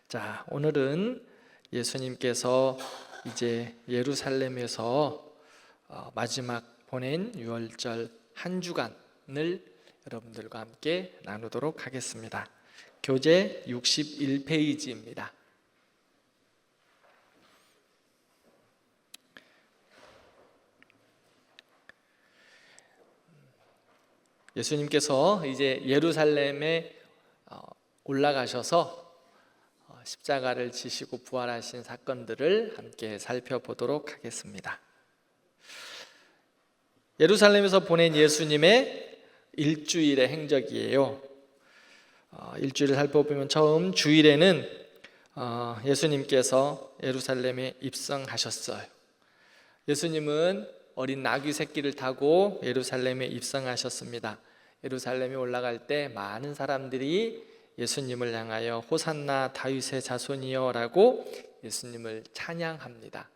자, 오늘은 예수님께서 이제 예루살렘에서 마지막 보낸 유월절 한 주간을 여러분들과 함께 나누도록 하겠습니다. 교재 61페이지입니다. 예수님께서 이제 예루살렘에 올라가셔서 십자가를 지시고 부활하신 사건들을 함께 살펴보도록 하겠습니다. 예루살렘에서 보낸 예수님의 일주일의 행적이에요. 일주일을 살펴보면 처음 주일에는 예수님께서 예루살렘에 입성하셨어요. 예수님은 어린 나귀 새끼를 타고 예루살렘에 입성하셨습니다. 예루살렘에 올라갈 때 많은 사람들이 예수님을 향하여 호산나 다윗의 자손이여 라고 예수님을 찬양합니다.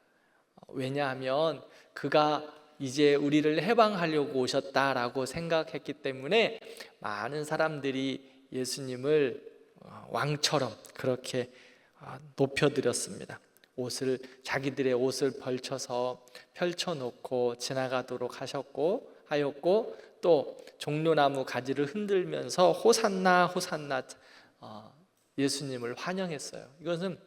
왜냐하면 그가 이제 우리를 해방하려고 오셨다라고 생각했기 때문에 많은 사람들이 예수님을 왕처럼 그렇게 높여드렸습니다. 자기들의 옷을 펼쳐놓고 지나가도록 하였고 또 종려나무 가지를 흔들면서 호산나 호산나 예수님을 환영했어요. 이것은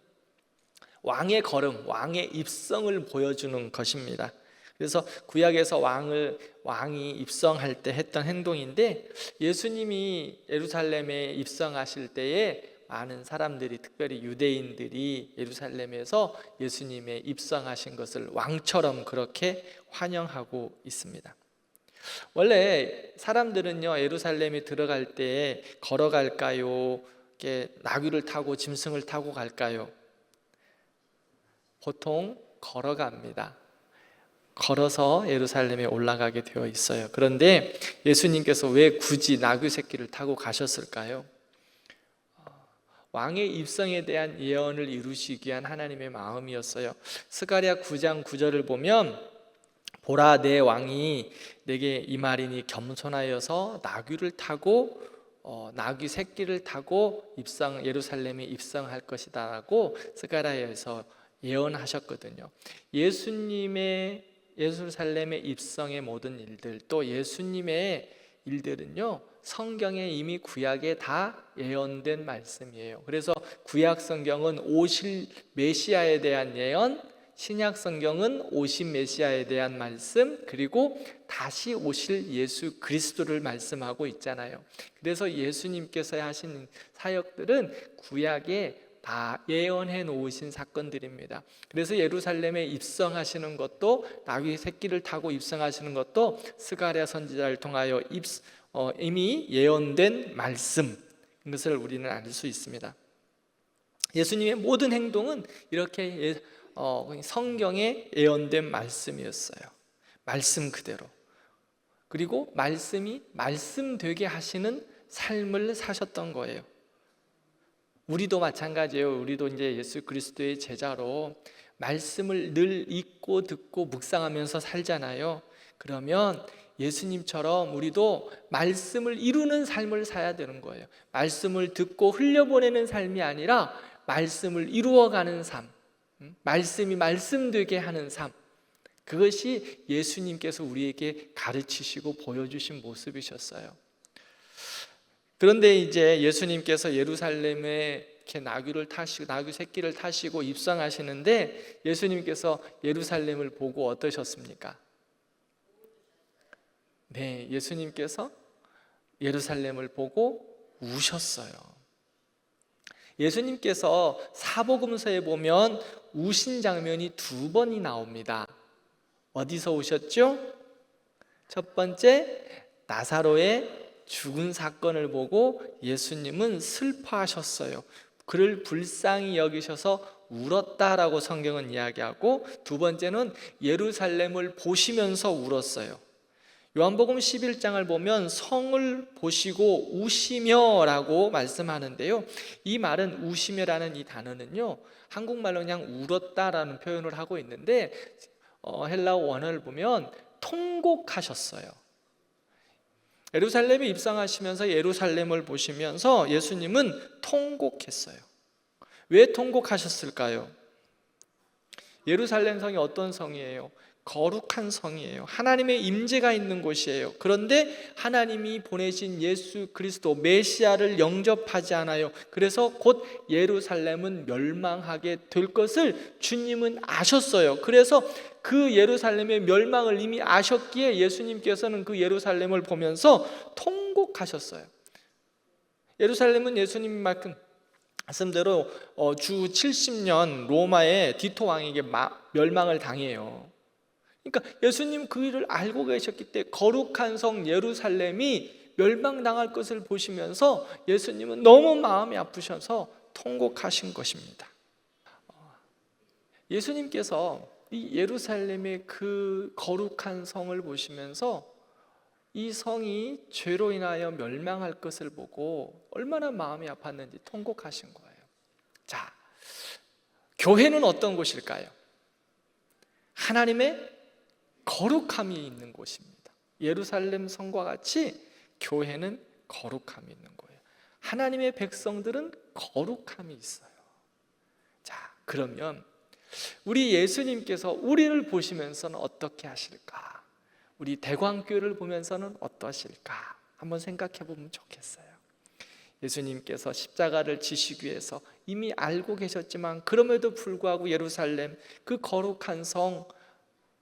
왕의 걸음, 왕의 입성을 보여주는 것입니다. 그래서 구약에서 왕이 입성할 때 했던 행동인데, 예수님이 예루살렘에 입성하실 때에 많은 사람들이, 특별히 유대인들이 예루살렘에서 예수님의 입성하신 것을 왕처럼 그렇게 환영하고 있습니다. 원래 사람들은요, 예루살렘에 들어갈 때 걸어갈까요? 이렇게 나귀를 타고 짐승을 타고 갈까요? 보통 걸어갑니다. 걸어서 예루살렘에 올라가게 되어 있어요. 그런데 예수님께서 왜 굳이 나귀 새끼를 타고 가셨을까요? 왕의 입성에 대한 예언을 이루시기 위한 하나님의 마음이었어요. 스가랴 9장 9절을 보면, 보라, 내 왕이 내게 임하리니 겸손하여서 나귀를 타고 나귀 새끼를 타고 예루살렘에 입성할 것이다 라고 스가랴에서 예언하셨거든요. 예수님의 예루살렘의 입성의 모든 일들, 또 예수님의 일들은요, 성경에 이미 구약에 다 예언된 말씀이에요. 그래서 구약 성경은 오실 메시아에 대한 예언, 신약 성경은 오신 메시아에 대한 말씀, 그리고 다시 오실 예수 그리스도를 말씀하고 있잖아요. 그래서 예수님께서 하신 사역들은 구약에 다 예언해 놓으신 사건들입니다. 그래서 예루살렘에 입성하시는 것도, 나귀 새끼를 타고 입성하시는 것도 스가랴 선지자를 통하여 이미 예언된 말씀, 이것을 우리는 알 수 있습니다. 예수님의 모든 행동은 이렇게 성경에 예언된 말씀이었어요. 말씀 그대로. 그리고 말씀이 말씀되게 하시는 삶을 사셨던 거예요. 우리도 마찬가지예요. 우리도 이제 예수 그리스도의 제자로 말씀을 늘 읽고 듣고 묵상하면서 살잖아요. 그러면 예수님처럼 우리도 말씀을 이루는 삶을 살아야 되는 거예요. 말씀을 듣고 흘려보내는 삶이 아니라 말씀을 이루어가는 삶, 말씀이 말씀되게 하는 삶, 그것이 예수님께서 우리에게 가르치시고 보여주신 모습이셨어요. 그런데 이제 예수님께서 예루살렘에 이렇게 나귀 새끼를 타시고 입성하시는데, 예수님께서 예루살렘을 보고 어떠셨습니까? 네, 예수님께서 예루살렘을 보고 우셨어요. 예수님께서 사복음서에 보면 우신 장면이 2번이 나옵니다. 어디서 우셨죠? 첫 번째, 나사로의 죽은 사건을 보고 예수님은 슬퍼하셨어요. 그를 불쌍히 여기셔서 울었다라고 성경은 이야기하고, 두 번째는 예루살렘을 보시면서 울었어요. 요한복음 11장을 보면 성을 보시고 우시며 라고 말씀하는데요, 이 말은 우시며라는 이 단어는요, 한국말로 그냥 울었다라는 표현을 하고 있는데, 헬라어 원어를 보면 통곡하셨어요. 예루살렘에 입성하시면서 예루살렘을 보시면서 예수님은 통곡했어요. 왜 통곡하셨을까요? 예루살렘 성이 어떤 성이에요? 거룩한 성이에요. 하나님의 임재가 있는 곳이에요. 그런데 하나님이 보내신 예수 그리스도 메시아를 영접하지 않아요. 그래서 곧 예루살렘은 멸망하게 될 것을 주님은 아셨어요. 그래서 그 예루살렘의 멸망을 이미 아셨기에 예수님께서는 그 예루살렘을 보면서 통곡하셨어요. 예루살렘은 예수님 말씀대로 주 70년 로마의 디토 왕에게 멸망을 당해요. 그러니까 예수님 그 일을 알고 계셨기 때문에 거룩한 성 예루살렘이 멸망당할 것을 보시면서 예수님은 너무 마음이 아프셔서 통곡하신 것입니다. 예수님께서 이 예루살렘의 그 거룩한 성을 보시면서 이 성이 죄로 인하여 멸망할 것을 보고 얼마나 마음이 아팠는지 통곡하신 거예요. 자, 교회는 어떤 곳일까요? 하나님의 거룩함이 있는 곳입니다. 예루살렘 성과 같이 교회는 거룩함이 있는 거예요. 하나님의 백성들은 거룩함이 있어요. 자, 그러면 우리 예수님께서 우리를 보시면서는 어떻게 하실까? 우리 대광교회를 보면서는 어떠실까? 한번 생각해 보면 좋겠어요. 예수님께서 십자가를 지시기 위해서 이미 알고 계셨지만 그럼에도 불구하고 예루살렘 그 거룩한 성,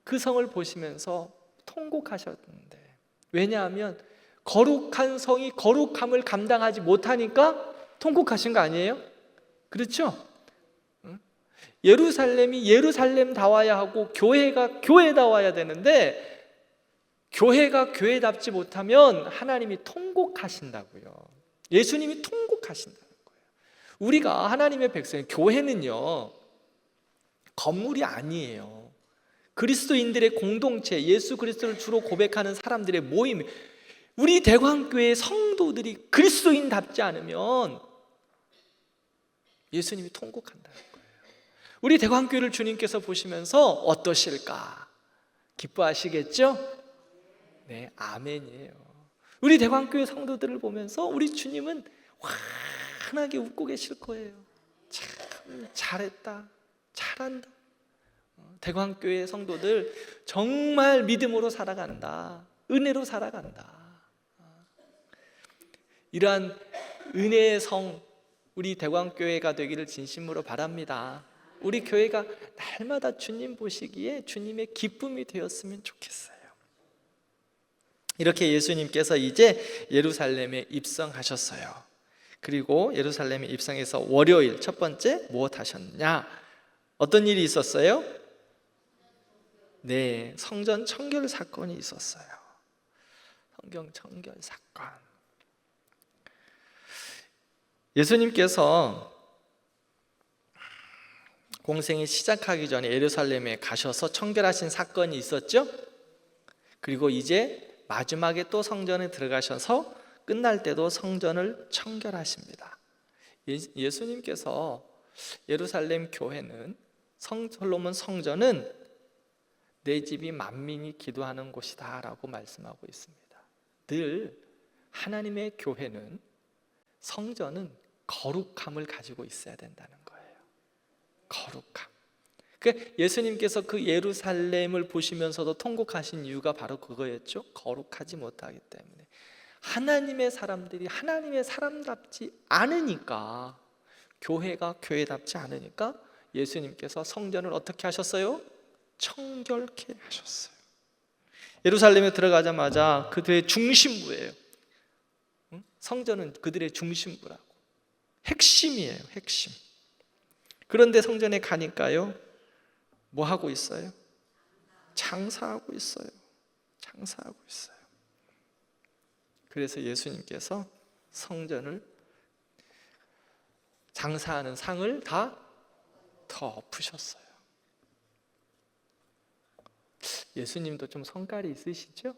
그 성을 보시면서 통곡하셨는데, 왜냐하면 거룩한 성이 거룩함을 감당하지 못하니까 통곡하신 거 아니에요? 그렇죠? 예루살렘이 예루살렘다워야 하고 교회가 교회다워야 되는데 교회가 교회답지 못하면 하나님이 통곡하신다고요. 예수님이 통곡하신다는 거예요. 우리가 하나님의 백성, 교회는요 건물이 아니에요. 그리스도인들의 공동체, 예수 그리스도를 주로 고백하는 사람들의 모임. 우리 대광교회 성도들이 그리스도인답지 않으면 예수님이 통곡한다는 거예요. 우리 대광교회를 주님께서 보시면서 어떠실까? 기뻐하시겠죠? 네, 아멘이에요. 우리 대광교회 성도들을 보면서 우리 주님은 환하게 웃고 계실 거예요. 참 잘했다, 잘한다. 대광교회 성도들 정말 믿음으로 살아간다, 은혜로 살아간다. 이러한 은혜의 성 우리 대광교회가 되기를 진심으로 바랍니다. 우리 교회가 날마다 주님 보시기에 주님의 기쁨이 되었으면 좋겠어요. 이렇게 예수님께서 이제 예루살렘에 입성하셨어요. 그리고 예루살렘에 입성해서 월요일 첫 번째 무엇 하셨냐? 어떤 일이 있었어요? 네, 성전 청결 사건이 있었어요. 성경 청결 사건. 예수님께서 공생이 시작하기 전에 예루살렘에 가셔서 청결하신 사건이 있었죠? 그리고 이제 마지막에 또 성전에 들어가셔서 끝날 때도 성전을 청결하십니다. 예수님께서 예루살렘 교회는 솔로몬 성전은 내 집이 만민이 기도하는 곳이다 라고 말씀하고 있습니다. 늘 하나님의 교회는, 성전은 거룩함을 가지고 있어야 된다는 거예요. 거룩함. 그러니까 예수님께서 그 예루살렘을 보시면서도 통곡하신 이유가 바로 그거였죠. 거룩하지 못하기 때문에. 하나님의 사람들이 하나님의 사람답지 않으니까, 교회가 교회답지 않으니까 예수님께서 성전을 어떻게 하셨어요? 청결케 하셨어요. 예루살렘에 들어가자마자 그들의 중심부예요. 성전은 그들의 중심부라고, 핵심이에요. 핵심. 그런데 성전에 가니까요 뭐 하고 있어요? 장사하고 있어요. 장사하고 있어요. 그래서 예수님께서 성전을, 장사하는 상을 다 덮으셨어요. 예수님도 좀 성깔이 있으시죠?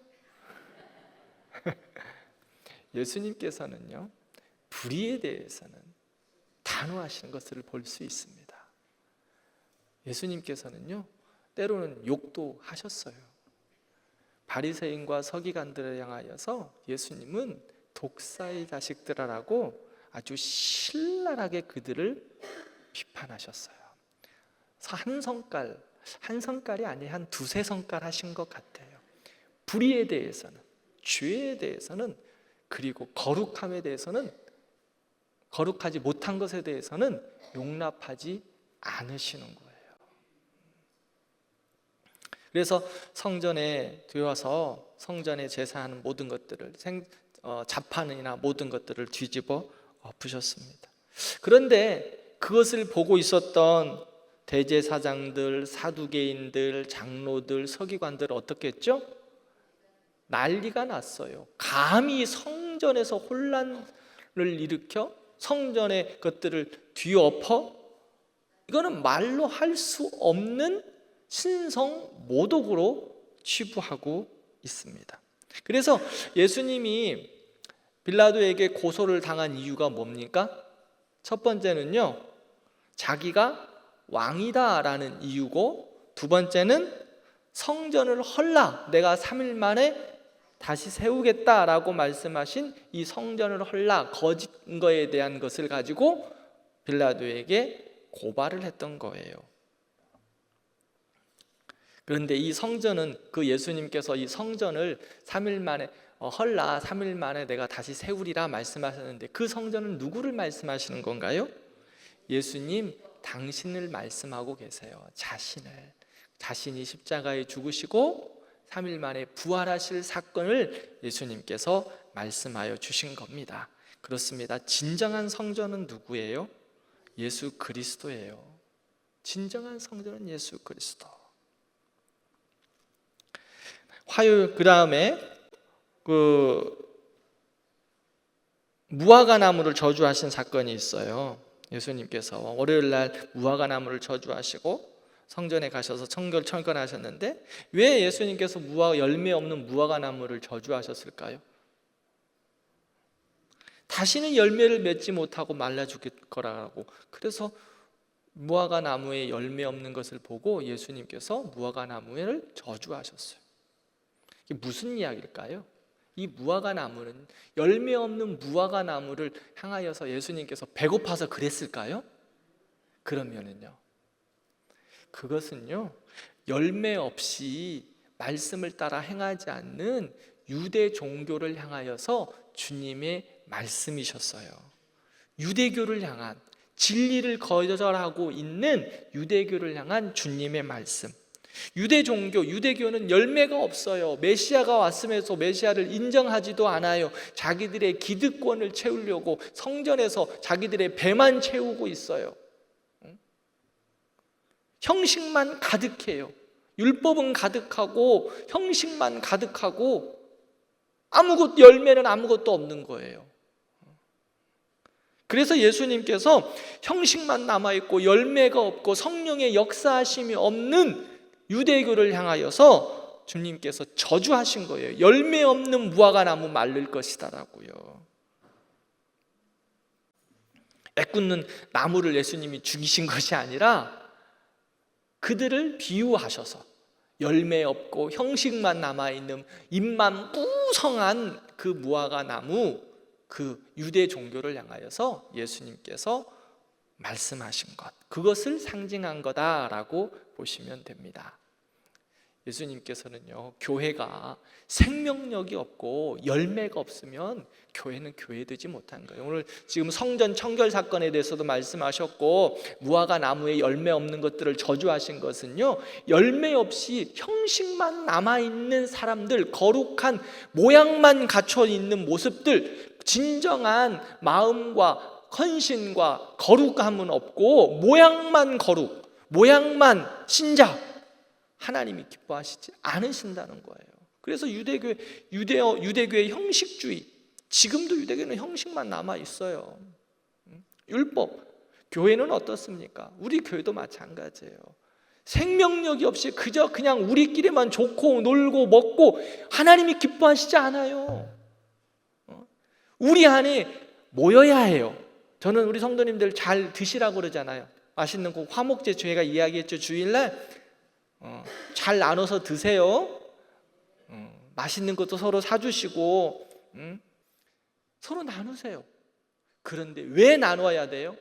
예수님께서는요 불의에 대해서는 단호하시는 것을 볼 수 있습니다. 예수님께서는요 때로는 욕도 하셨어요. 바리새인과 서기관들을 향하여서 예수님은 독사의 자식들아라고 아주 신랄하게 그들을 비판하셨어요. 그래서 한 성깔이 아니에요. 한 두세 성깔 하신 것 같아요. 불의에 대해서는, 죄에 대해서는, 그리고 거룩함에 대해서는, 거룩하지 못한 것에 대해서는 용납하지 않으시는 거예요. 그래서 성전에 들어와서 성전에 제사하는 모든 것들을 자판이나 모든 것들을 뒤집어 엎으셨습니다. 그런데 그것을 보고 있었던 대제사장들, 사두개인들, 장로들, 서기관들 어떻게 했죠? 난리가 났어요. 감히 성전에서 혼란을 일으켜 성전의 것들을 뒤엎어, 이거는 말로 할 수 없는 신성 모독으로 치부하고 있습니다. 그래서 예수님이 빌라도에게 고소를 당한 이유가 뭡니까? 첫 번째는요, 자기가 왕이다라는 이유고, 두 번째는 성전을 헐라, 내가 3일 만에 다시 세우겠다라고 말씀하신 이 성전을 헐라, 거짓 거에 대한 것을 가지고 빌라도에게 고발을 했던 거예요. 그런데 이 성전은, 그 예수님께서 이 성전을 3일 만에 헐라, 3일 만에 내가 다시 세우리라 말씀하셨는데, 그 성전은 누구를 말씀하시는 건가요? 예수님 당신을 말씀하고 계세요. 자신이 십자가에 죽으시고 3일 만에 부활하실 사건을 예수님께서 말씀하여 주신 겁니다. 그렇습니다. 진정한 성전은 누구예요? 예수 그리스도예요. 진정한 성전은 예수 그리스도. 화요일, 그 다음에 무화과 나무를 저주하신 사건이 있어요. 예수님께서 월요일 날 무화과 나무를 저주하시고 성전에 가셔서 철거하셨는데, 왜 예수님께서 열매 없는 무화과 나무를 저주하셨을까요? 다시는 열매를 맺지 못하고 말라 죽을 거라고. 그래서 무화과 나무에 열매 없는 것을 보고 예수님께서 무화과 나무를 저주하셨어요. 이게 무슨 이야기일까요? 이 무화과 나무는, 열매 없는 무화과 나무를 향하여서 예수님께서 배고파서 그랬을까요? 그러면은요, 그것은요, 열매 없이 말씀을 따라 행하지 않는 유대 종교를 향하여서 주님의 말씀이셨어요. 유대교를 향한, 진리를 거절하고 있는 유대교를 향한 주님의 말씀. 유대 종교, 유대교는 열매가 없어요. 메시아가 왔음에도 메시아를 인정하지도 않아요. 자기들의 기득권을 채우려고 성전에서 자기들의 배만 채우고 있어요. 형식만 가득해요. 율법은 가득하고 형식만 가득하고 열매는 아무것도 없는 거예요. 그래서 예수님께서 형식만 남아있고 열매가 없고 성령의 역사하심이 없는 유대교를 향하여서 주님께서 저주하신 거예요. 열매 없는 무화과 나무 말릴 것이다라고요. 애꿎는 나무를 예수님이 죽이신 것이 아니라 그들을 비유하셔서 열매 없고 형식만 남아있는 잎만 무성한 그 무화과 나무, 그 유대 종교를 향하여서 예수님께서 말씀하신 것, 그것을 상징한 거다라고 보시면 됩니다. 예수님께서는요, 교회가 생명력이 없고 열매가 없으면 교회는 교회되지 못한 거예요. 오늘 지금 성전 청결 사건에 대해서도 말씀하셨고, 무화과 나무에 열매 없는 것들을 저주하신 것은요, 열매 없이 형식만 남아있는 사람들, 거룩한 모양만 갖춰 있는 모습들, 진정한 마음과 헌신과 거룩함은 없고 모양만 거룩, 모양만 신자, 하나님이 기뻐하시지 않으신다는 거예요. 그래서 유대교의 형식주의, 지금도 유대교는 형식만 남아 있어요. 율법, 교회는 어떻습니까? 우리 교회도 마찬가지예요. 생명력이 없이 그냥 우리끼리만 좋고 놀고 먹고 하나님이 기뻐하시지 않아요. 우리 안에 모여야 해요. 저는 우리 성도님들 잘 드시라고 그러잖아요. 맛있는 거 화목제 저희가 이야기했죠. 주일날 잘 나눠서 드세요. 맛있는 것도 서로 사주시고 서로 나누세요. 그런데 왜 나눠야 돼요?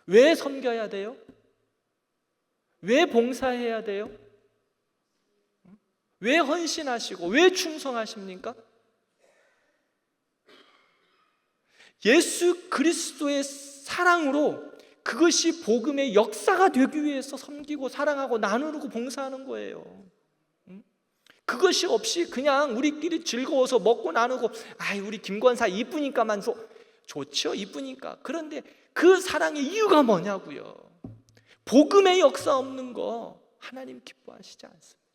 왜 섬겨야 돼요? 왜 봉사해야 돼요? 왜 헌신하시고 왜 충성하십니까? 예수 그리스도의 사랑으로 그것이 복음의 역사가 되기 위해서 섬기고 사랑하고 나누고 봉사하는 거예요. 그것이 없이 그냥 우리끼리 즐거워서 먹고 나누고 우리 김권사 이쁘니까만 좋죠, 이쁘니까. 그런데 그 사랑의 이유가 뭐냐고요. 복음의 역사 없는 거 하나님 기뻐하시지 않습니다.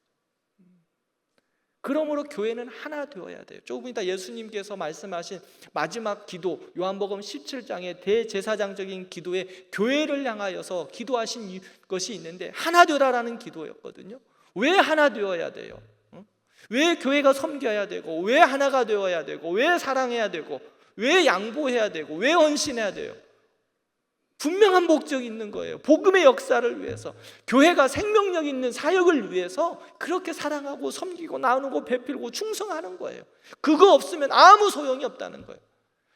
그러므로 교회는 하나 되어야 돼요. 조금 이따 예수님께서 말씀하신 마지막 기도, 요한복음 17장의 대제사장적인 기도에 교회를 향하여서 기도하신 것이 있는데 하나 되라라는 기도였거든요. 왜 하나 되어야 돼요? 왜 교회가 섬겨야 되고, 왜 하나가 되어야 되고, 왜 사랑해야 되고, 왜 양보해야 되고, 왜 헌신해야 돼요? 분명한 목적이 있는 거예요. 복음의 역사를 위해서, 교회가 생명력 있는 사역을 위해서 그렇게 사랑하고 섬기고 나누고 베풀고 충성하는 거예요. 그거 없으면 아무 소용이 없다는 거예요.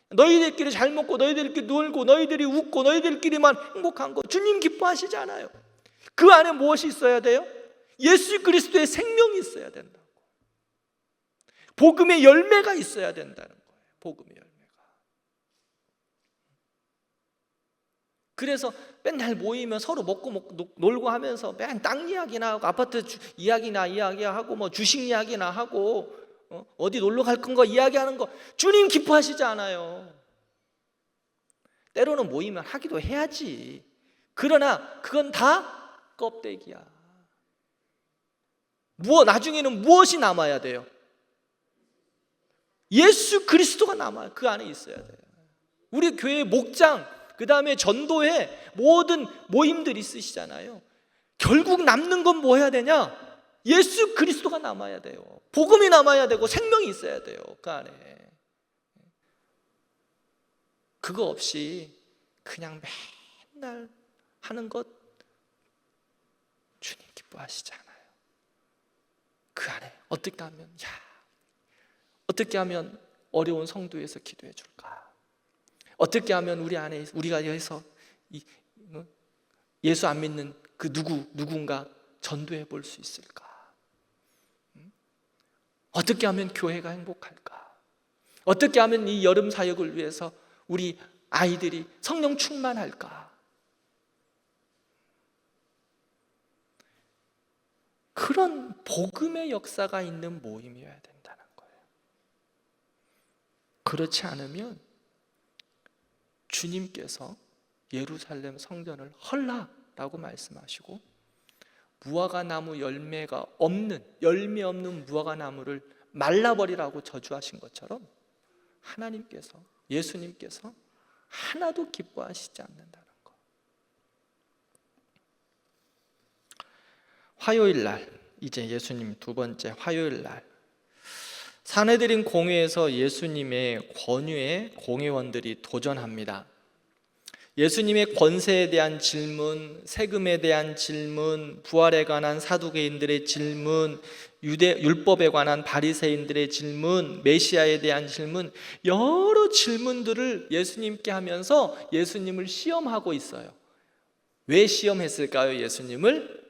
너희들끼리 잘 먹고 너희들끼리 놀고 너희들이 웃고 너희들끼리만 행복한 거 주님 기뻐하시지 않아요. 그 안에 무엇이 있어야 돼요? 예수 그리스도의 생명이 있어야 된다고. 복음의 열매가 있어야 된다는 거예요. 복음의 열매가. 그래서 맨날 모이면 서로 먹고 놀고 하면서 맨 땅 이야기나 하고 아파트 이야기하고 뭐 주식 이야기나 하고 어디 놀러 갈 건 거 이야기하는 거 주님 기뻐하시지 않아요. 때로는 모이면 하기도 해야지. 그러나 그건 다 껍데기야. 나중에는 무엇이 남아야 돼요? 예수 그리스도가 남아요. 그 안에 있어야 돼요. 우리 교회의 목장, 그 다음에 전도회 모든 모임들 있으시잖아요. 결국 남는 건 뭐 해야 되냐? 예수 그리스도가 남아야 돼요. 복음이 남아야 되고 생명이 있어야 돼요. 그 안에. 그거 없이 그냥 맨날 하는 것 주님 기뻐하시지 않아요. 그 안에 어떻게 하면 어려운 성도에서 기도해 줄까? 어떻게 하면 우리가 해서 예수 안 믿는 그 누군가 전도해 볼 수 있을까? 어떻게 하면 교회가 행복할까? 어떻게 하면 이 여름 사역을 위해서 우리 아이들이 성령 충만할까? 그런 복음의 역사가 있는 모임이어야 된다는 거예요. 그렇지 않으면 주님께서 예루살렘 성전을 헐라라고 말씀하시고 무화과나무 열매 없는 무화과나무를 말라버리라고 저주하신 것처럼 하나님께서, 예수님께서 하나도 기뻐하시지 않는다는 것. 화요일 날, 이제 예수님 두 번째 화요일 날 산헤드린 공회에서 예수님의 권위에 공회원들이 도전합니다. 예수님의 권세에 대한 질문, 세금에 대한 질문, 부활에 관한 사두개인들의 질문, 율법에 관한 바리새인들의 질문, 메시아에 대한 질문, 여러 질문들을 예수님께 하면서 예수님을 시험하고 있어요. 왜 시험했을까요? 예수님을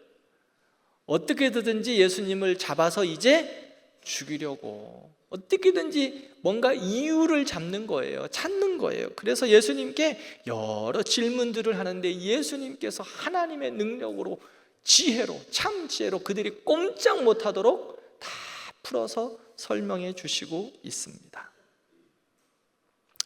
어떻게든지 예수님을 잡아서 이제 죽이려고 어떻게든지 뭔가 이유를 잡는 거예요. 찾는 거예요. 그래서 예수님께 여러 질문들을 하는데 예수님께서 하나님의 능력으로 지혜로, 참 지혜로 그들이 꼼짝 못하도록 다 풀어서 설명해 주시고 있습니다.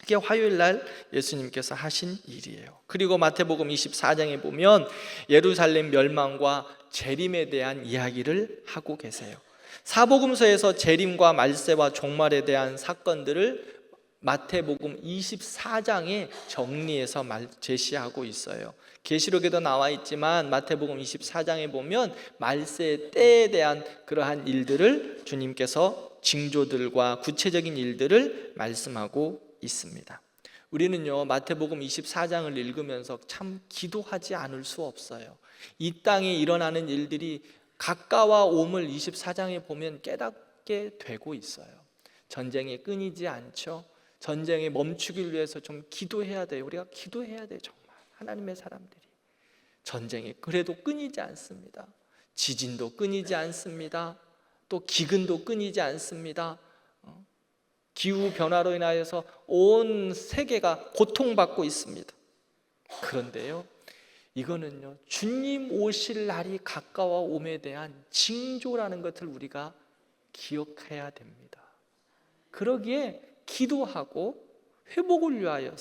그게 화요일 날 예수님께서 하신 일이에요. 그리고 마태복음 24장에 보면 예루살렘 멸망과 재림에 대한 이야기를 하고 계세요. 사복음서에서 재림과 말세와 종말에 대한 사건들을 마태복음 24장에 정리해서 제시하고 있어요. 계시록에도 나와 있지만 마태복음 24장에 보면 말세의 때에 대한 그러한 일들을 주님께서 징조들과 구체적인 일들을 말씀하고 있습니다. 우리는요 마태복음 24장을 읽으면서 참 기도하지 않을 수 없어요. 이 땅에 일어나는 일들이 가까워옴을 24장에 보면 깨닫게 되고 있어요. 전쟁이 끊이지 않죠. 전쟁이 멈추기 위해서 좀 기도해야 돼요. 우리가 기도해야 돼요. 정말 하나님의 사람들이. 전쟁이 그래도 끊이지 않습니다. 지진도 끊이지 않습니다. 또 기근도 끊이지 않습니다. 기후 변화로 인하여서 온 세계가 고통받고 있습니다. 그런데요, 이거는요, 주님 오실 날이 가까워 옴에 대한 징조라는 것을 우리가 기억해야 됩니다. 그러기에 기도하고 회복을 위하여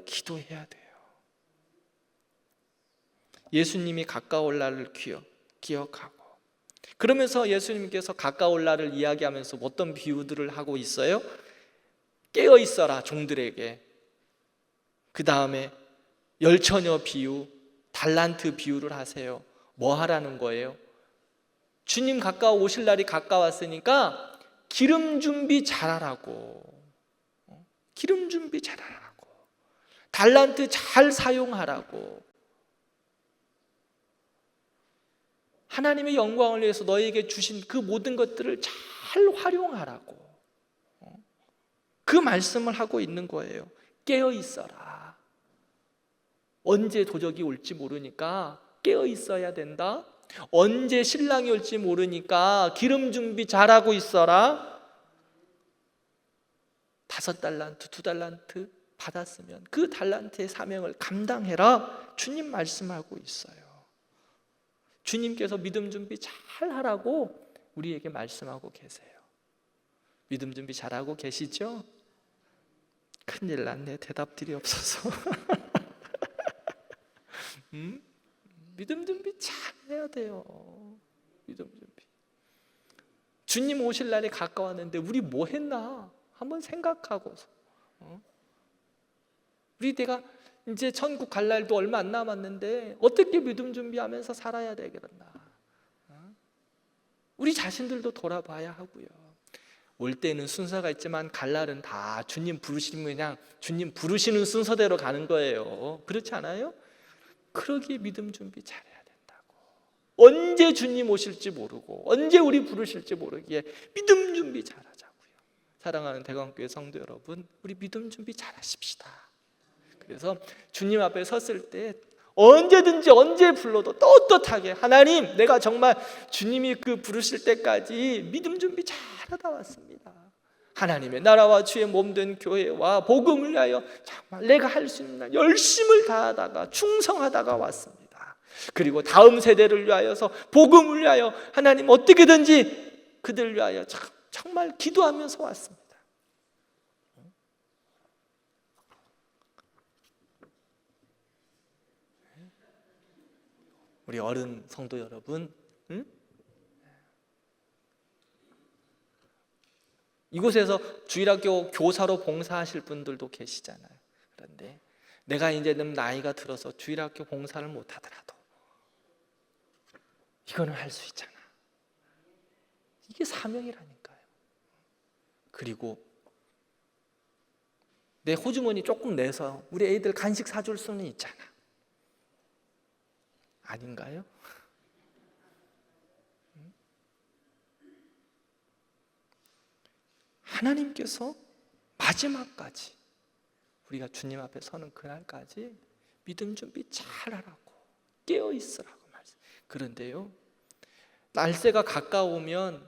기도해야 돼요. 예수님이 가까울 날을 기억하고, 그러면서 예수님께서 가까울 날을 이야기하면서 어떤 비유들을 하고 있어요? 깨어 있어라 종들에게. 그 다음에 열처녀 비유, 달란트 비유를 하세요. 뭐 하라는 거예요? 주님 가까워 오실 날이 가까웠으니까 기름 준비 잘하라고. 기름 준비 잘하라고. 달란트 잘 사용하라고. 하나님의 영광을 위해서 너에게 주신 그 모든 것들을 잘 활용하라고. 그 말씀을 하고 있는 거예요. 깨어 있어라. 언제 도적이 올지 모르니까 깨어 있어야 된다. 언제 신랑이 올지 모르니까 기름 준비 잘하고 있어라. 5달란트, 2달란트 받았으면 그 달란트의 사명을 감당해라. 주님 말씀하고 있어요. 주님께서 믿음 준비 잘 하라고 우리에게 말씀하고 계세요. 믿음 준비 잘하고 계시죠? 큰일 났네. 대답들이 없어서. 믿음 준비 잘 해야 돼요. 믿음 준비. 주님 오실 날이 가까웠는데 우리 뭐 했나? 한번 생각하고서. 우리 내가 이제 천국 갈 날도 얼마 안 남았는데 어떻게 믿음 준비하면서 살아야 되겠나? 우리 자신들도 돌아봐야 하고요. 올 때는 순서가 있지만 갈 날은 다 주님 부르시면 그냥 주님 부르시는 순서대로 가는 거예요. 그렇지 않아요? 그러기에 믿음 준비 잘해야 된다고. 언제 주님 오실지 모르고 언제 우리 부르실지 모르기에 믿음 준비 잘하자고요. 사랑하는 대광교회 성도 여러분, 우리 믿음 준비 잘하십시다. 그래서 주님 앞에 섰을 때 언제든지 언제 불러도 떳떳하게 하나님, 내가 정말 주님이 그 부르실 때까지 믿음 준비 잘하다 왔습니다. 하나님의 나라와 주의 몸된 교회와 복음을 위하여 정말 내가 할 수 있는 열심을 다하다가 충성하다가 왔습니다. 그리고 다음 세대를 위하여서 복음을 위하여 하나님 어떻게든지 그들 위하여 정말 기도하면서 왔습니다. 우리 어른 성도 여러분, 이곳에서 주일학교 교사로 봉사하실 분들도 계시잖아요. 그런데 내가 이제 좀 나이가 들어서 주일학교 봉사를 못하더라도 이거는 할 수 있잖아. 이게 사명이라니까요. 그리고 내 호주머니 조금 내서 우리 애들 간식 사줄 수는 있잖아. 아닌가요? 하나님께서 마지막까지 우리가 주님 앞에 서는 그날까지 믿음 준비 잘하라고, 깨어 있으라고 말씀. 그런데요, 날새가 가까우면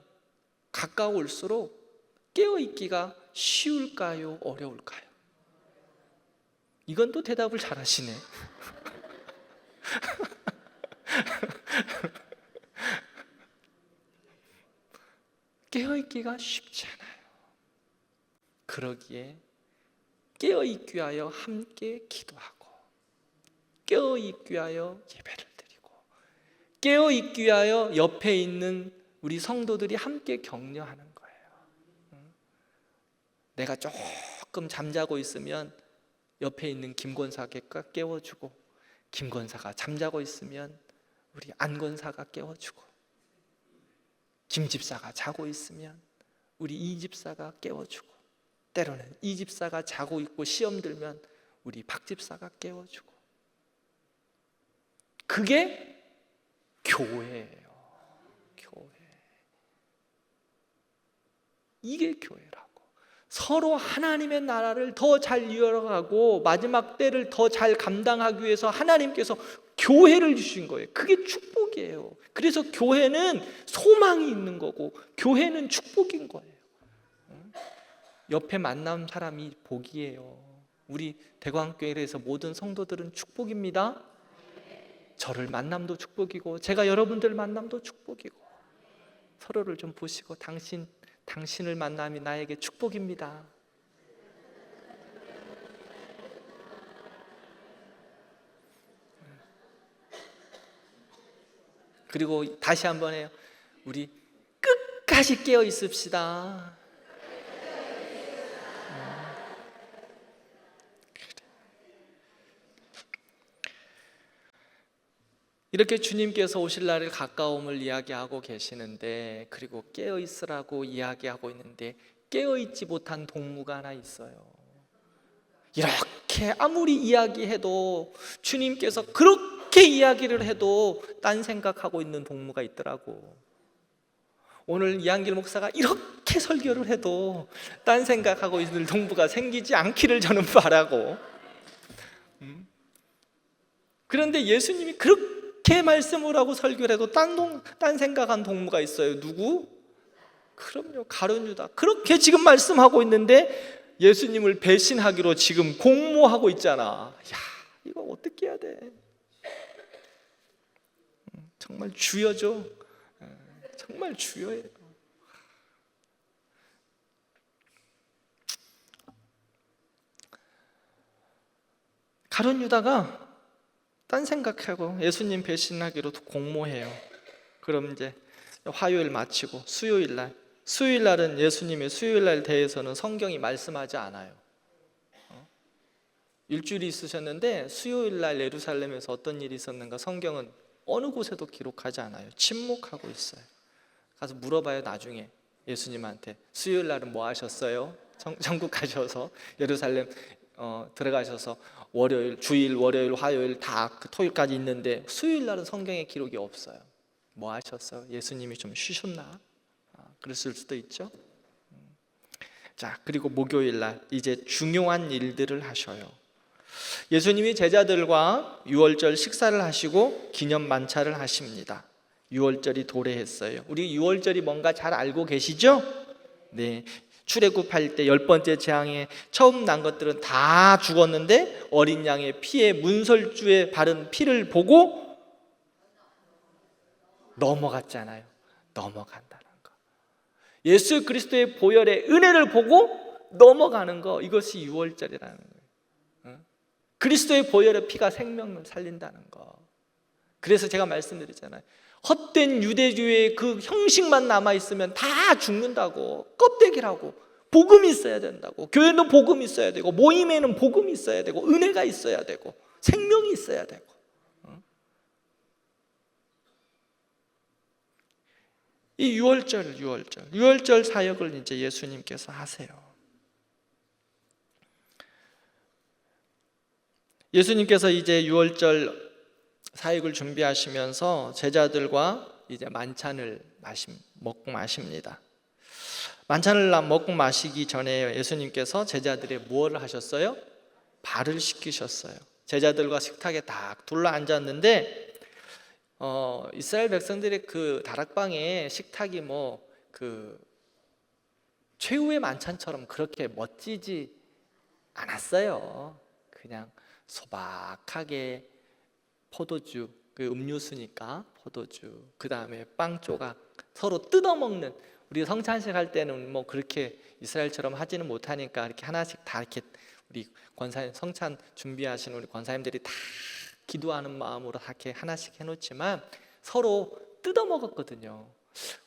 가까울수록 깨어 있기가 쉬울까요, 어려울까요? 이건 또 대답을 잘하시네. 깨어있기가 쉽지 않아요. 그러기에 깨어있기 위하여 함께 기도하고, 깨어있기 위하여 예배를 드리고, 깨어있기 위하여 옆에 있는 우리 성도들이 함께 격려하는 거예요. 내가 조금 잠자고 있으면 옆에 있는 김 권사가 깨워주고, 김 권사가 잠자고 있으면 우리 안 권사가 깨워주고, 김 집사가 자고 있으면 우리 이 집사가 깨워주고, 때로는 이 집사가 자고 있고 시험 들면 우리 박 집사가 깨워주고. 그게 교회예요. 교회. 이게 교회라고. 서로 하나님의 나라를 더 잘 이어가고 마지막 때를 더 잘 감당하기 위해서 하나님께서 교회를 주신 거예요. 그게 축복이에요. 그래서 교회는 소망이 있는 거고 교회는 축복인 거예요. 옆에 만난 사람이 복이에요. 우리 대광교회에서 모든 성도들은 축복입니다. 저를 만남도 축복이고 제가 여러분들 만남도 축복이고 서로를 좀 보시고 당신을 만남이 나에게 축복입니다. 그리고 다시 한번 해요. 우리 끝까지 깨어 있읍시다. 이렇게 주님께서 오실 날을 가까움을 이야기하고 계시는데, 그리고 깨어 있으라고 이야기하고 있는데 깨어 있지 못한 동무가 하나 있어요. 이렇게 아무리 이야기해도 주님께서 그렇게 이야기를 해도 딴 생각하고 있는 동무가 있더라고. 오늘 이한길 목사가 이렇게 설교를 해도 딴 생각하고 있는 동무가 생기지 않기를 저는 바라고. 그런데 예수님이 그렇게 말씀을 하고 설교를 해도 딴 생각한 동무가 있어요. 누구? 그럼요, 가룟 유다. 그렇게 지금 말씀하고 있는데 예수님을 배신하기로 지금 공모하고 있잖아. 야, 이거 어떻게 해야 돼? 정말 주여죠. 정말 주여예요. 가룟 유다가 딴 생각하고 예수님 배신하기로 공모해요. 그럼 이제 화요일 마치고 수요일 날은 예수님의 수요일 날 대해서는 성경이 말씀하지 않아요. 일주일이 있으셨는데 수요일 날 예루살렘에서 어떤 일이 있었는가 성경은 어느 곳에도 기록하지 않아요. 침묵하고 있어요. 가서 물어봐요. 나중에 예수님한테 수요일 날은 뭐 하셨어요? 천국 가셔서 예루살렘 들어가셔서 월요일, 주일, 월요일, 화요일 다 그 토요일까지 있는데 수요일 날은 성경에 기록이 없어요. 뭐 하셨어요? 예수님이 좀 쉬셨나? 그랬을 수도 있죠. 자, 그리고 목요일 날 이제 중요한 일들을 하셔요. 예수님이 제자들과 유월절 식사를 하시고 기념 만찬을 하십니다. 유월절이 도래했어요. 우리 유월절이 뭔가 잘 알고 계시죠? 네. 출애굽할 때 10번째 재앙에 처음 난 것들은 다 죽었는데 어린 양의 피에 문설주에 바른 피를 보고 넘어갔잖아요. 넘어간다는 거. 예수 그리스도의 보혈의 은혜를 보고 넘어가는 거, 이것이 유월절이라는 거예요. 그리스도의 보혈의 피가 생명을 살린다는 거. 그래서 제가 말씀드렸잖아요. 헛된 유대주의 그 형식만 남아있으면 다 죽는다고. 껍데기라고. 복음이 있어야 된다고. 교회는 복음이 있어야 되고 모임에는 복음이 있어야 되고 은혜가 있어야 되고 생명이 있어야 되고. 이 유월절 사역을 이제 예수님께서 하세요. 예수님께서 이제 유월절 사역을 준비하시면서 제자들과 이제 만찬을 먹고 마십니다. 만찬을 먹고 마시기 전에 예수님께서 제자들의 무엇을 하셨어요? 발을 씻기셨어요. 제자들과 식탁에 딱 둘러 앉았는데 이스라엘 백성들의 그 다락방에 식탁이 뭐 그 최후의 만찬처럼 그렇게 멋지지 않았어요. 그냥 소박하게 포도주, 그 음료수니까 포도주, 그 다음에 빵 조각 서로 뜯어먹는. 우리 성찬식 할 때는 뭐 그렇게 이스라엘처럼 하지는 못하니까 이렇게 하나씩 다 이렇게 우리 권사님 성찬 준비하시는 우리 권사님들이 다 기도하는 마음으로 이렇게 하나씩 해놓지만 서로 뜯어먹었거든요.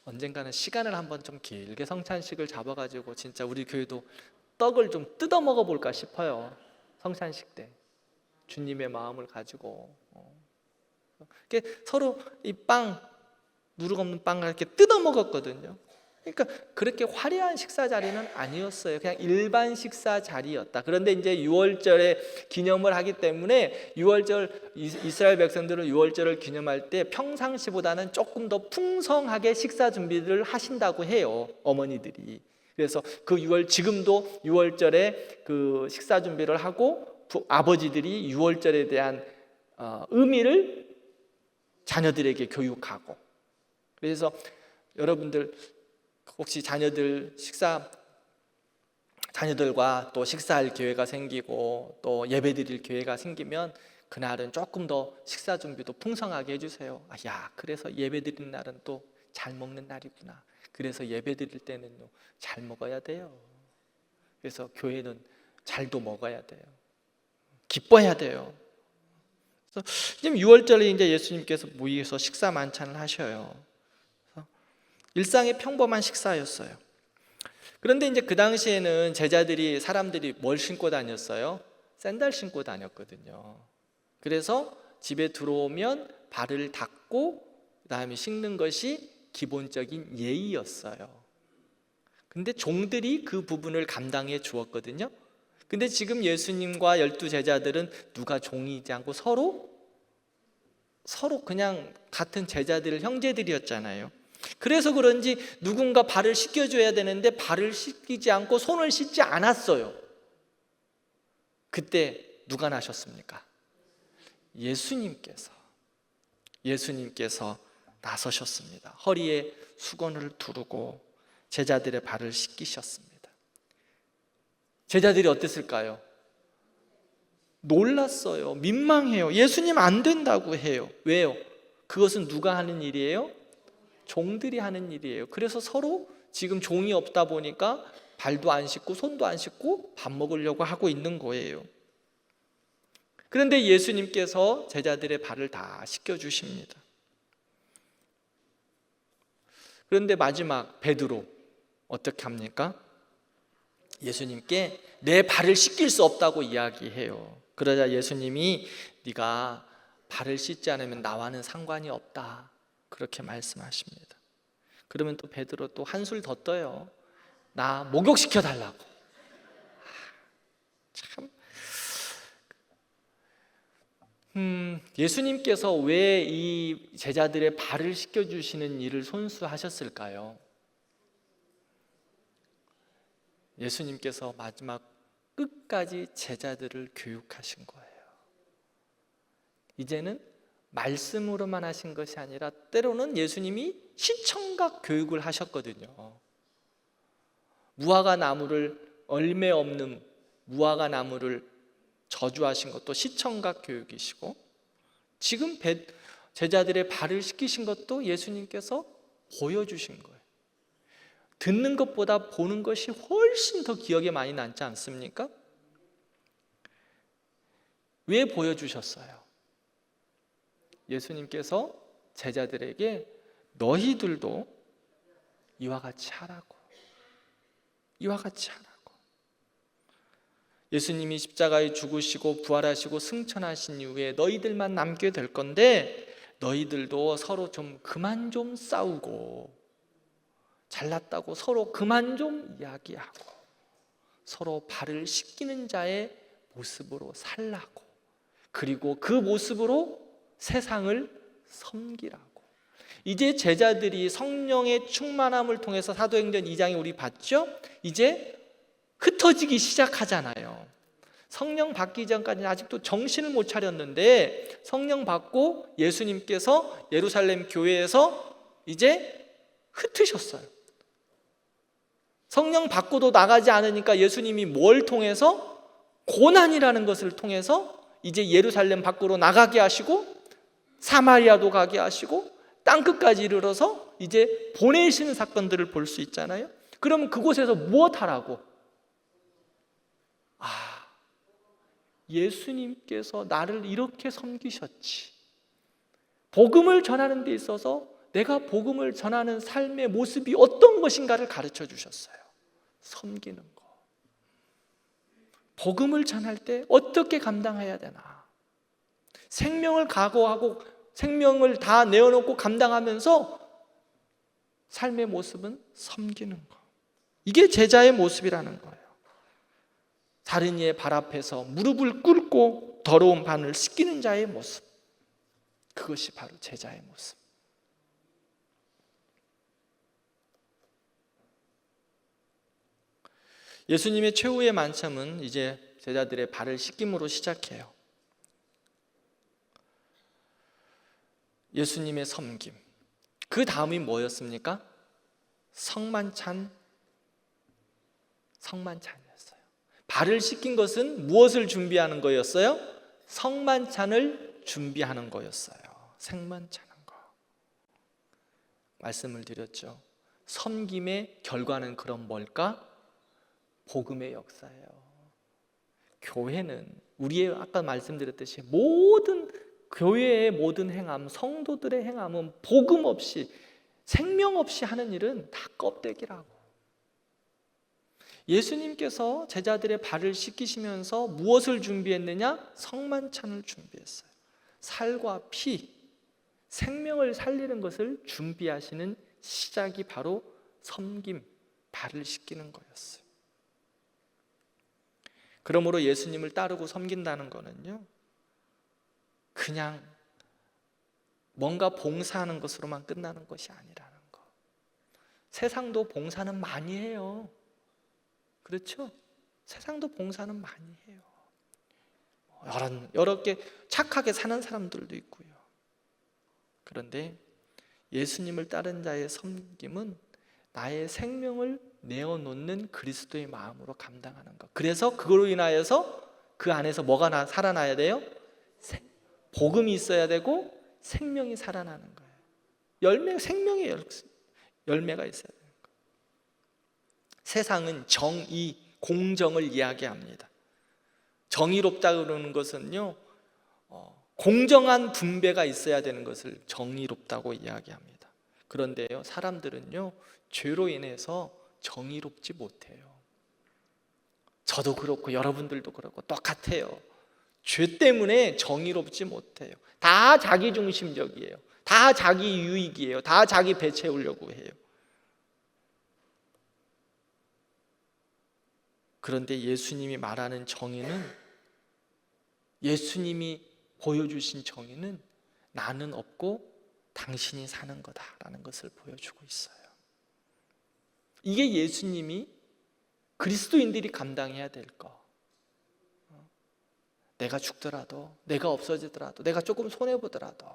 언젠가는 시간을 한번 좀 길게 성찬식을 잡아가지고 진짜 우리 교회도 떡을 좀 뜯어먹어 볼까 싶어요. 성찬식 때 주님의 마음을 가지고 서로 이 빵, 누룩 없는 빵을 이렇게 뜯어 먹었거든요. 그러니까 그렇게 화려한 식사 자리는 아니었어요. 그냥 일반 식사 자리였다. 그런데 이제 유월절에 기념을 하기 때문에 유월절 이스라엘 백성들은 유월절을 기념할 때 평상시보다는 조금 더 풍성하게 식사 준비를 하신다고 해요. 어머니들이. 그래서 그 지금도 유월절에 그 식사 준비를 하고 아버지들이 유월절에 대한 의미를 자녀들에게 교육하고, 그래서 여러분들 혹시 자녀들과 또 식사할 기회가 생기고 또 예배드릴 기회가 생기면 그날은 조금 더 식사 준비도 풍성하게 해주세요. 그래서 예배드리는 날은 또 잘 먹는 날이구나. 그래서 예배드릴 때는 잘 먹어야 돼요. 그래서 교회는 잘도 먹어야 돼요. 기뻐해야 돼요. 그래서 지금 6월절에 이제 예수님께서 모이셔서 식사 만찬을 하셔요. 일상의 평범한 식사였어요. 그런데 이제 그 당시에는 사람들이 뭘 신고 다녔어요? 샌들 신고 다녔거든요. 그래서 집에 들어오면 발을 닦고 그다음에 씻는 것이 기본적인 예의였어요. 근데 종들이 그 부분을 감당해 주었거든요. 근데 지금 예수님과 12 제자들은 누가 종이지 않고 서로 그냥 같은 제자들, 형제들이었잖아요. 그래서 그런지 누군가 발을 씻겨줘야 되는데 발을 씻기지 않고 손을 씻지 않았어요. 그때 누가 나셨습니까? 예수님께서 나서셨습니다. 허리에 수건을 두르고 제자들의 발을 씻기셨습니다. 제자들이 어땠을까요? 놀랐어요. 민망해요. 예수님 안 된다고 해요. 왜요? 그것은 누가 하는 일이에요? 종들이 하는 일이에요. 그래서 서로 지금 종이 없다 보니까 발도 안 씻고 손도 안 씻고 밥 먹으려고 하고 있는 거예요. 그런데 예수님께서 제자들의 발을 다 씻겨주십니다. 그런데 마지막 베드로 어떻게 합니까? 예수님께 내 발을 씻길 수 없다고 이야기해요. 그러자 예수님이 네가 발을 씻지 않으면 나와는 상관이 없다, 그렇게 말씀하십니다. 그러면 또 베드로 또 한술 더 떠요. 나 목욕시켜 달라고. 참. 예수님께서 왜 이 제자들의 발을 씻겨주시는 일을 손수하셨을까요? 예수님께서 마지막 끝까지 제자들을 교육하신 거예요. 이제는 말씀으로만 하신 것이 아니라 때로는 예수님이 시청각 교육을 하셨거든요. 무화과 나무를, 얼매 없는 무화과 나무를 저주하신 것도 시청각 교육이시고, 지금 제자들의 발을 씻기신 것도 예수님께서 보여주신 거예요. 듣는 것보다 보는 것이 훨씬 더 기억에 많이 남지 않습니까? 왜 보여주셨어요? 예수님께서 제자들에게 너희들도 이와 같이 하라고. 예수님이 십자가에 죽으시고 부활하시고 승천하신 이후에 너희들만 남게 될 건데, 너희들도 서로 좀 그만 좀 싸우고, 잘났다고 서로 그만 좀 이야기하고, 서로 발을 씻기는 자의 모습으로 살라고, 그리고 그 모습으로 세상을 섬기라고. 이제 제자들이 성령의 충만함을 통해서 사도행전 2장에 우리 봤죠? 이제 흩어지기 시작하잖아요. 성령 받기 전까지는 아직도 정신을 못 차렸는데, 성령 받고 예수님께서 예루살렘 교회에서 이제 흩으셨어요. 성령 받고도 나가지 않으니까 예수님이 뭘 통해서? 고난이라는 것을 통해서 이제 예루살렘 밖으로 나가게 하시고, 사마리아도 가게 하시고, 땅끝까지 이르러서 이제 보내시는 사건들을 볼 수 있잖아요. 그러면 그곳에서 무엇 하라고? 예수님께서 나를 이렇게 섬기셨지. 복음을 전하는 데 있어서 내가 복음을 전하는 삶의 모습이 어떤 것인가를 가르쳐 주셨어요. 섬기는 거. 복음을 전할 때 어떻게 감당해야 되나. 생명을 각오하고 생명을 다 내어놓고 감당하면서 삶의 모습은 섬기는 거. 이게 제자의 모습이라는 거예요. 다른 이의 발 앞에서 무릎을 꿇고 더러운 발을 씻기는 자의 모습, 그것이 바로 제자의 모습. 예수님의 최후의 만찬은 이제 제자들의 발을 씻김으로 시작해요. 예수님의 섬김. 그 다음이 뭐였습니까? 성만찬이었어요. 발을 씻긴 것은 무엇을 준비하는 거였어요? 성만찬을 준비하는 거였어요. 생만찬한 거. 말씀을 드렸죠. 섬김의 결과는 그럼 뭘까? 복음의 역사예요. 교회는 우리의 아까 말씀드렸듯이 모든 교회의 모든 행함, 성도들의 행함은 복음 없이, 생명 없이 하는 일은 다 껍데기라고. 예수님께서 제자들의 발을 씻기시면서 무엇을 준비했느냐? 성만찬을 준비했어요. 살과 피, 생명을 살리는 것을 준비하시는 시작이 바로 섬김, 발을 씻기는 거였어요. 그러므로 예수님을 따르고 섬긴다는 거는요, 그냥 뭔가 봉사하는 것으로만 끝나는 것이 아니라는 거. 세상도 봉사는 많이 해요. 그렇죠? 세상도 봉사는 많이 해요. 여러 개 착하게 사는 사람들도 있고요. 그런데 예수님을 따른 자의 섬김은 나의 생명을 내어놓는 그리스도의 마음으로 감당하는 것. 그래서 그걸로 인하여서 그 안에서 뭐가 살아나야 돼요? 복음이 있어야 되고 생명이 살아나는 거예요. 생명의 열매가 있어야 되는 거예요. 세상은 정의, 공정을 이야기합니다. 정의롭다 그러는 것은요, 공정한 분배가 있어야 되는 것을 정의롭다고 이야기합니다. 그런데요, 사람들은요, 죄로 인해서 정의롭지 못해요. 저도 그렇고 여러분들도 그렇고 똑같아요. 죄 때문에 정의롭지 못해요. 다 자기중심적이에요. 다 자기 유익이에요. 다 자기 배 채우려고 해요. 그런데 예수님이 말하는 정의는, 예수님이 보여주신 정의는 나는 없고 당신이 사는 거다라는 것을 보여주고 있어요. 이게 예수님이 그리스도인들이 감당해야 될 거. 내가 죽더라도, 내가 없어지더라도, 내가 조금 손해보더라도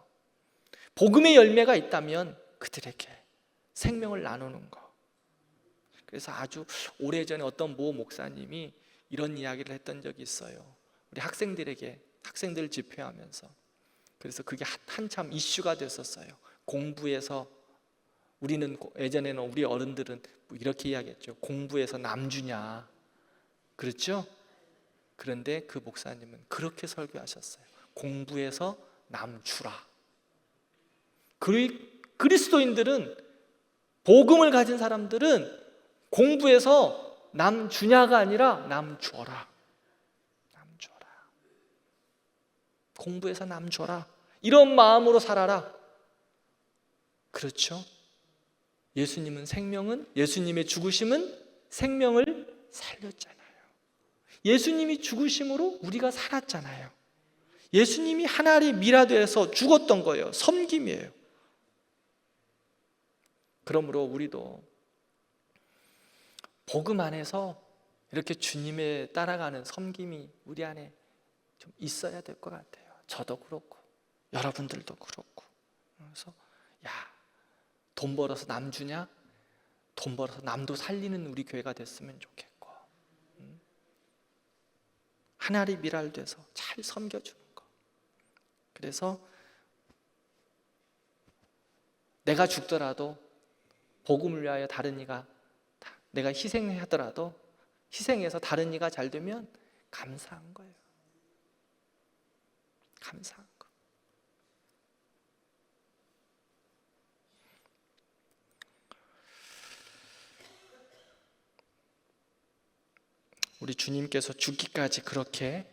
복음의 열매가 있다면 그들에게 생명을 나누는 거. 그래서 아주 오래전에 어떤 모 목사님이 이런 이야기를 했던 적이 있어요. 우리 학생들에게, 학생들 집회하면서. 그래서 그게 한참 이슈가 됐었어요. 공부에서 우리는, 예전에는 우리 어른들은 이렇게 이야기했죠. 공부에서 남 주냐. 그렇죠? 그런데 그 목사님은 그렇게 설교하셨어요. 공부에서 남 주라. 그리스도인들은, 복음을 가진 사람들은 공부에서 남 주냐가 아니라 남 줘라. 남 줘라. 공부에서 남 줘라. 이런 마음으로 살아라. 그렇죠? 예수님은 예수님의 죽으심은 생명을 살렸잖아요. 예수님이 죽으심으로 우리가 살았잖아요. 예수님이 하나님 미라되어서 죽었던 거예요. 섬김이에요. 그러므로 우리도 복음 안에서 이렇게 주님에 따라가는 섬김이 우리 안에 좀 있어야 될 것 같아요. 저도 그렇고 여러분들도 그렇고. 그래서 돈 벌어서 남 주냐? 돈 벌어서 남도 살리는 우리 교회가 됐으면 좋겠고, 하나님 미랄돼서 잘 섬겨주는 거. 그래서 내가 죽더라도 복음을 위하여 다른 이가, 내가 희생하더라도 희생해서 다른 이가 잘 되면 감사한 거예요. 감사한 거. 우리 주님께서 죽기까지 그렇게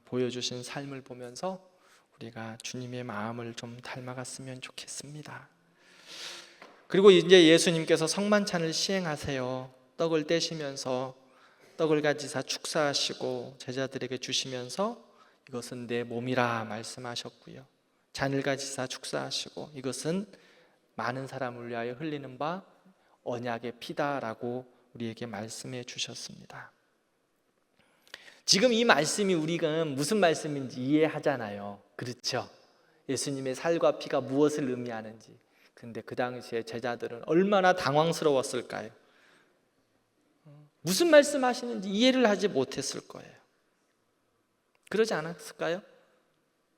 보여주신 삶을 보면서 우리가 주님의 마음을 좀 닮아갔으면 좋겠습니다. 그리고 이제 예수님께서 성만찬을 시행하세요. 떡을 떼시면서 떡을 가지사 축사하시고 제자들에게 주시면서 이것은 내 몸이라 말씀하셨고요. 잔을 가지사 축사하시고 이것은 많은 사람을 위하여 흘리는 바 언약의 피다라고 우리에게 말씀해 주셨습니다. 지금 이 말씀이 우리가 무슨 말씀인지 이해하잖아요. 그렇죠? 예수님의 살과 피가 무엇을 의미하는지. 근데 그 당시에 제자들은 얼마나 당황스러웠을까요? 무슨 말씀하시는지 이해를 하지 못했을 거예요. 그러지 않았을까요?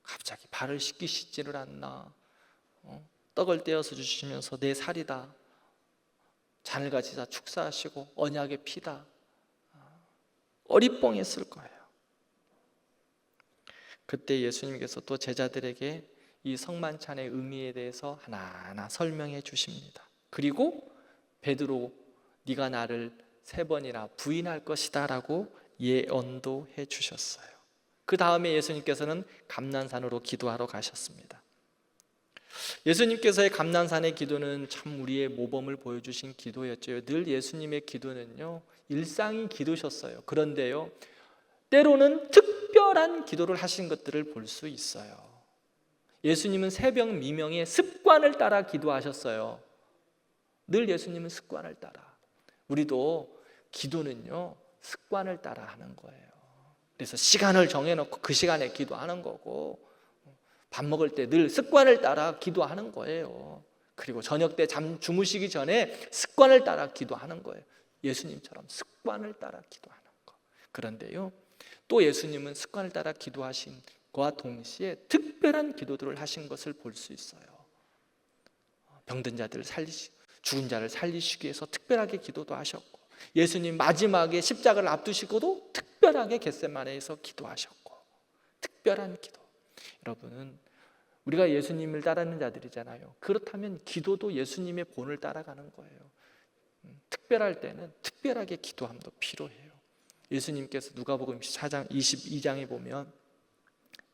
갑자기 발을 씻기시지를 않나, 떡을 떼어서 주시면서 내 살이다, 잔을 가지자 축사하시고 언약의 피다, 어리뻥했을 거예요. 그때 예수님께서 또 제자들에게 이 성만찬의 의미에 대해서 하나하나 설명해 주십니다. 그리고 베드로, 네가 나를 3번이나 부인할 것이다 라고 예언도 해 주셨어요. 그 다음에 예수님께서는 감난산으로 기도하러 가셨습니다. 예수님께서의 감난산의 기도는 참 우리의 모범을 보여주신 기도였죠. 늘 예수님의 기도는요, 일상이 기도셨어요. 그런데요, 때로는 특별한 기도를 하신 것들을 볼 수 있어요. 예수님은 새벽 미명에 습관을 따라 기도하셨어요. 늘 예수님은 습관을 따라. 우리도 기도는요, 습관을 따라 하는 거예요. 그래서 시간을 정해놓고 그 시간에 기도하는 거고, 밥 먹을 때 늘 습관을 따라 기도하는 거예요. 그리고 저녁 때 주무시기 전에 습관을 따라 기도하는 거예요. 예수님처럼 습관을 따라 기도하는 거. 그런데요, 또 예수님은 습관을 따라 기도하신과 동시에 특별한 기도들을 하신 것을 볼 수 있어요. 병든 자들을 죽은 자를 살리시기 위해서 특별하게 기도도 하셨고, 예수님 마지막에 십자가를 앞두시고도 특별하게 겟세마네에서 기도하셨고, 특별한 기도. 여러분, 우리가 예수님을 따르는 자들이잖아요. 그렇다면 기도도 예수님의 본을 따라가는 거예요. 특별할 때는 특별하게 기도함도 필요해요. 예수님께서 누가복음 4장 22장에 보면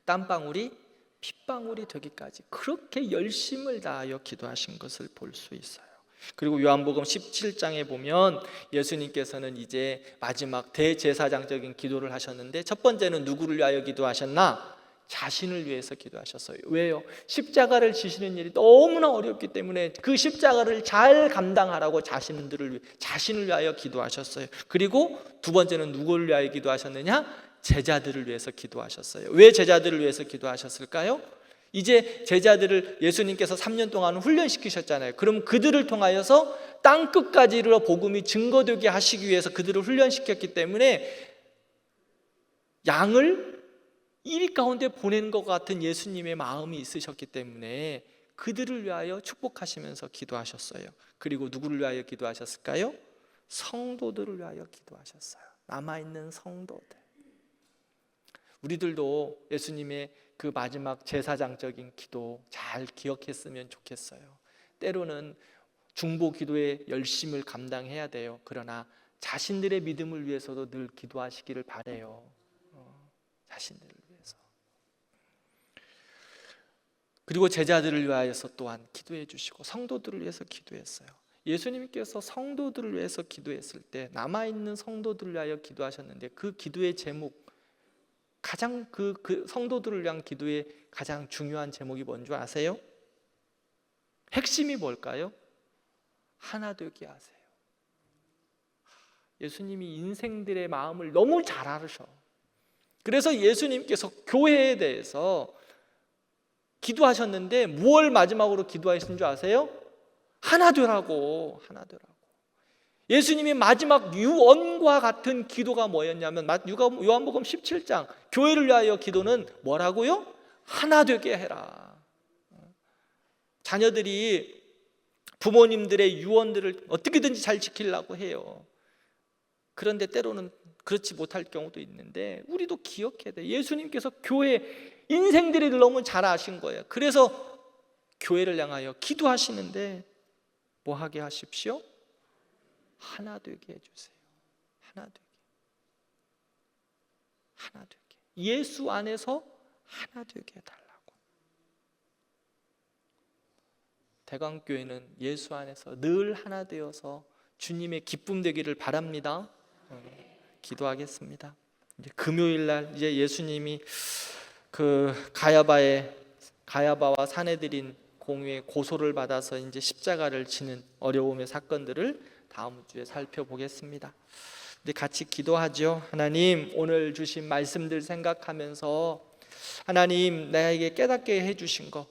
땀방울이 핏방울이 되기까지 그렇게 열심을 다하여 기도하신 것을 볼 수 있어요. 그리고 요한복음 17장에 보면 예수님께서는 이제 마지막 대제사장적인 기도를 하셨는데, 첫 번째는 누구를 위하여 기도하셨나? 자신을 위해서 기도하셨어요. 왜요? 십자가를 지시는 일이 너무나 어렵기 때문에 그 십자가를 잘 감당하라고 자신을 위하여 기도하셨어요. 그리고 두 번째는 누구를 위하여 기도하셨느냐? 제자들을 위해서 기도하셨어요. 왜 제자들을 위해서 기도하셨을까요? 이제 제자들을 예수님께서 3년 동안 훈련시키셨잖아요. 그럼 그들을 통하여서 땅 끝까지 이르러 복음이 증거되게 하시기 위해서 그들을 훈련시켰기 때문에 양을 일 가운데 보내는 것 같은 예수님의 마음이 있으셨기 때문에 그들을 위하여 축복하시면서 기도하셨어요. 그리고 누구를 위하여 기도하셨을까요? 성도들을 위하여 기도하셨어요. 남아있는 성도들. 우리들도 예수님의 그 마지막 제사장적인 기도 잘 기억했으면 좋겠어요. 때로는 중보 기도의 열심을 감당해야 돼요. 그러나 자신들의 믿음을 위해서도 늘 기도하시기를 바라요. 자신들을 위해서. 그리고 제자들을 위하여서 또한 기도해 주시고 성도들을 위해서 기도했어요. 예수님께서 성도들을 위해서 기도했을 때 남아있는 성도들을 위하여 기도하셨는데, 그 기도의 제목, 가장 그 성도들을 위한 기도의 가장 중요한 제목이 뭔 줄 아세요? 핵심이 뭘까요? 하나 되게 하세요. 예수님이 인생들의 마음을 너무 잘 알으셔. 그래서 예수님께서 교회에 대해서 기도하셨는데 무엇을 마지막으로 기도하신 줄 아세요? 하나 되라고, 하나 되라고. 예수님이 마지막 유언과 같은 기도가 뭐였냐면 요한복음 17장 교회를 위하여 기도는 뭐라고요? 하나 되게 해라. 자녀들이 부모님들의 유언들을 어떻게든지 잘 지키려고 해요. 그런데 때로는 그렇지 못할 경우도 있는데 우리도 기억해야 돼. 예수님께서 교회 인생들이 너무 잘 아신 거예요. 그래서 교회를 향하여 기도하시는데 뭐 하게 하십시오? 하나 되게 해주세요. 하나 되게. 하나 되게. 예수 안에서 하나 되게 해달라고. 대광교회는 예수 안에서 늘 하나 되어서 주님의 기쁨 되기를 바랍니다. 기도하겠습니다. 이제 금요일 날 이제 예수님이 그 가야바와 사내들인 공유의 고소를 받아서 이제 십자가를 지는 어려움의 사건들을 다음 주에 살펴보겠습니다. 우리 같이 기도하죠. 하나님, 오늘 주신 말씀들 생각하면서 하나님, 나에게 깨닫게 해주신 거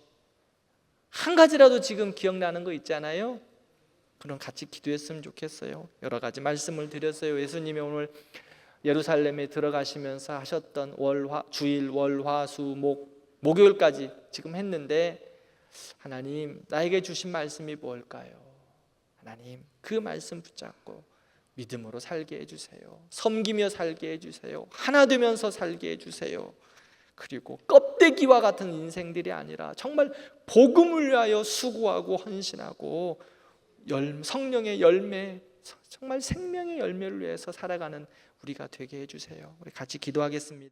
한 가지라도 지금 기억나는 거 있잖아요. 그럼 같이 기도했으면 좋겠어요. 여러 가지 말씀을 드렸어요. 예수님이 오늘 예루살렘에 들어가시면서 하셨던 주일, 월, 화, 수, 목요일까지 지금 했는데, 하나님, 나에게 주신 말씀이 뭘까요? 하나님, 그 말씀 붙잡고 믿음으로 살게 해주세요. 섬기며 살게 해주세요. 하나 되면서 살게 해주세요. 그리고 껍데기와 같은 인생들이 아니라 정말 복음을 위하여 수고하고 헌신하고 성령의 열매, 정말 생명의 열매를 위해서 살아가는 우리가 되게 해주세요. 우리 같이 기도하겠습니다.